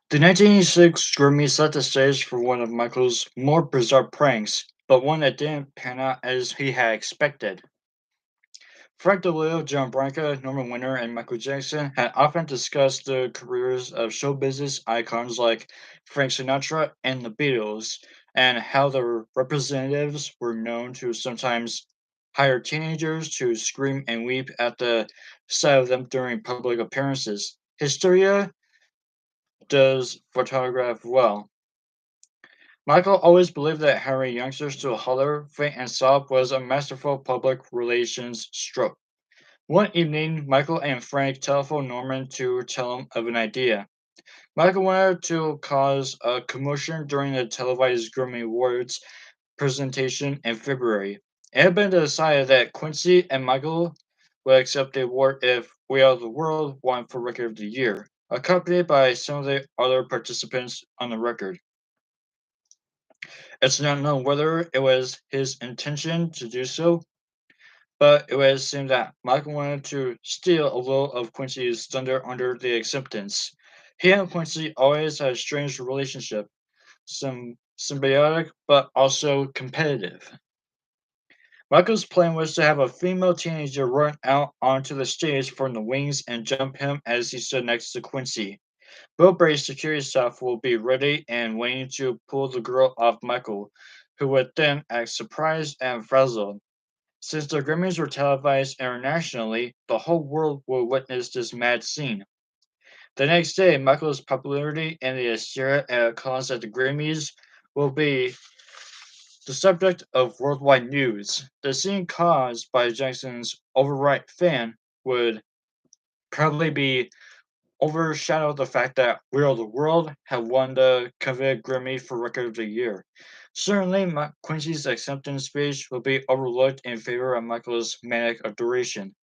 The 1986 Grammy set the stage for one of Michael's more bizarre pranks, but one that didn't pan out as he had expected. Frank DeLeo, John Branca, Norman Winter, and Michael Jackson had often discussed the careers of show business icons like Frank Sinatra and the Beatles, and how their representatives were known to sometimes hire teenagers to scream and weep at the sight of them during public appearances. Hysteria does photograph well. Michael always believed that hiring youngsters to holler, faint, and sob was a masterful public relations stroke. One evening, Michael and Frank telephoned Norman to tell him of an idea. Michael wanted to cause a commotion during the televised Grammy Awards presentation in February. It had been decided that Quincy and Michael would accept the award if We Are the World won for Record of the Year, accompanied by some of the other participants on the record. It's not known whether it was his intention to do so, but it would seem that Michael wanted to steal a little of Quincy's thunder under the acceptance. He and Quincy always had a strange relationship, some symbiotic but also competitive. Michael's plan was to have a female teenager run out onto the stage from the wings and jump him as he stood next to Quincy. Bill Bray's security staff will be ready and waiting to pull the girl off Michael, who would then act surprised and frazzled. Since the Grammys were televised internationally, the whole world will witness this mad scene. The next day, Michael's popularity and the hysteria caused at the Grammys will be the subject of worldwide news. The scene caused by Jackson's overripe fan would probably be overshadow the fact that We Are the World had won the coveted Grammy for Record of the Year. Certainly, Quincy's acceptance speech will be overlooked in favor of Michael's manic adoration.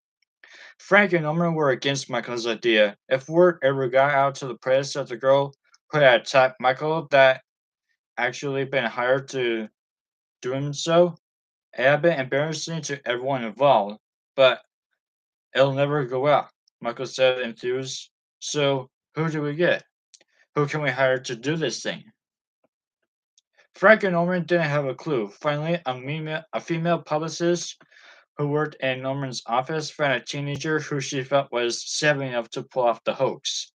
Frank and Norman were against Michael's idea. If word ever got out to the press that the girl who had attacked Michael that actually been hired to do so, it had been embarrassing to everyone involved. But it'll never go out, Michael said enthused. So, who do we get? Who can we hire to do this thing? Frank and Norman didn't have a clue. Finally, a female publicist who worked in Norman's office found a teenager who she felt was savvy enough to pull off the hoax.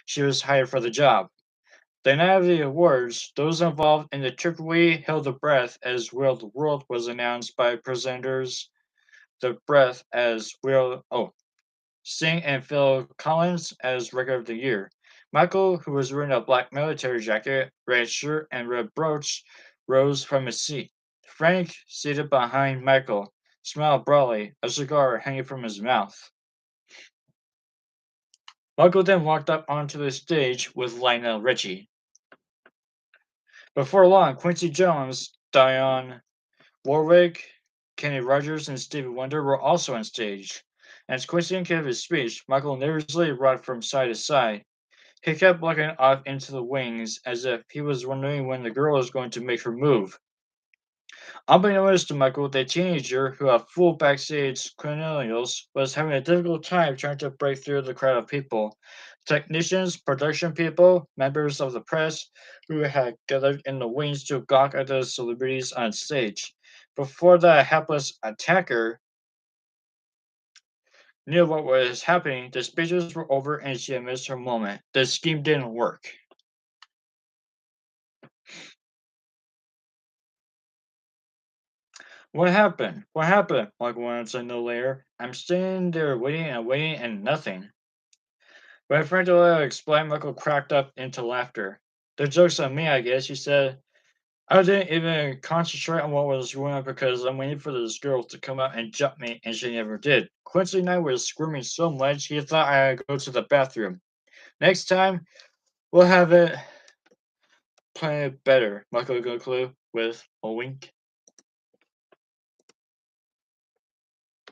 She was hired for the job. The night of the awards, those involved in the trickery held their breath as Will the World was announced by presenters. The breath as Will, Sting and Phil Collins as Record of the Year. Michael, who was wearing a black military jacket, red shirt, and red brooch, rose from his seat. Frank, seated behind Michael, smiled broadly, a cigar hanging from his mouth. Michael then walked up onto the stage with Lionel Richie. Before long, Quincy Jones, Dionne Warwick, Kenny Rogers, and Stevie Wonder were also on stage. As Quincy gave his speech, Michael nervously rocked from side to side. He kept looking off into the wings as if he was wondering when the girl was going to make her move. Unbeknownst to Michael, the teenager who had full backstage credentials was having a difficult time trying to break through the crowd of people. Technicians, production people, members of the press who had gathered in the wings to gawk at the celebrities on stage. Before the hapless attacker knew what was happening, the speeches were over and she had missed her moment. The scheme didn't work. What happened? What happened? Michael wanted to know later. I'm standing there waiting and waiting and nothing. When Frank explained, Michael cracked up into laughter. The joke's on me, I guess, he said. I didn't even concentrate on what was going on because I'm waiting for this girl to come out and jump me, and she never did. Quincy and I were screaming so much he thought I had to go to the bathroom. Next time, we'll have it planned better, Michael concluded with a wink.